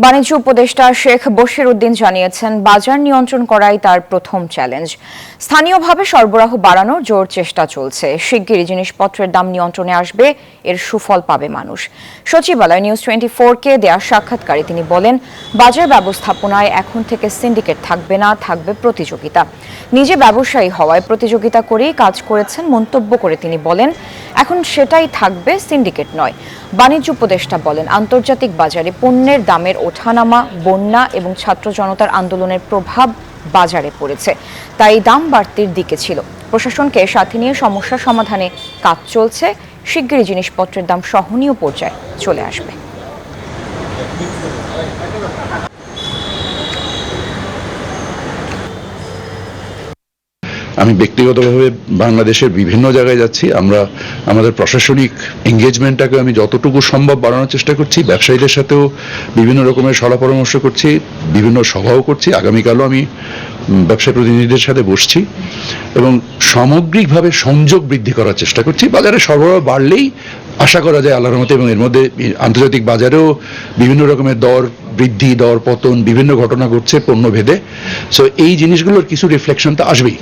বাণিজ্য উপদেষ্টা শেখ বশির উদ্দিন জানিয়েছেন, বাজার নিয়ন্ত্রণ করাই তার প্রথম চ্যালেঞ্জ। স্থানীয়ভাবে সরবরাহ বাড়ানোর জোর চেষ্টা চলছে। শিগগিরই জিনিসপত্রের দাম নিয়ন্ত্রণে আসবে, এর সুফল পাবে মানুষ। সচিবালয় নিউজ 24-কে দেয়া সাক্ষাৎকারে তিনি বলেন, বাজার ব্যবস্থাপনায় এখন থেকে সিন্ডিকেট থাকবে না, থাকবে প্রতিযোগিতা। নিজে ব্যবসায়ী হওয়ায় প্রতিযোগিতা করেই কাজ করেছেন মন্তব্য করে তিনি বলেন, এখন সেটাই থাকবে, সিন্ডিকেট নয়। বাণিজ্য উপদেষ্টা বলেন, আন্তর্জাতিক বাজারে পণ্যের দামের ওঠানামা, বন্যা এবং ছাত্র জনতার আন্দোলনের প্রভাব বাজারে পড়েছে, তাই দাম বাড়তির দিকে ছিল। প্রশাসনকে সাথে নিয়ে সমস্যা সমাধানে কাজ চলছে। শিগগিরই জিনিসপত্রের দাম সহনীয় পর্যায়ে চলে আসবে। আমি ব্যক্তিগতভাবে বাংলাদেশের বিভিন্ন জায়গায় যাচ্ছি। আমরা আমাদের প্রশাসনিক এঙ্গেজমেন্টটাকে আমি যতটুকু সম্ভব বাড়ানোর চেষ্টা করছি। ব্যবসায়ীদের সাথেও বিভিন্ন রকমের সলা পরামর্শ করছি, বিভিন্ন সভাও করছি। আগামীকালও আমি ব্যবসায়ী প্রতিনিধিদের সাথে বসছি এবং সামগ্রিকভাবে সংযোগ বৃদ্ধি করার চেষ্টা করছি। বাজারে সরবরাহ বাড়লেই আশা করা যায় আল্লাহর রহমতে, এবং এর মধ্যে আন্তর্জাতিক বাজারেও বিভিন্ন রকমের দর বৃদ্ধি, দর পতন, বিভিন্ন ঘটনা ঘটছে পণ্য ভেদে। সো এই জিনিসগুলোর কিছু রিফ্লেকশন তো আসবেই।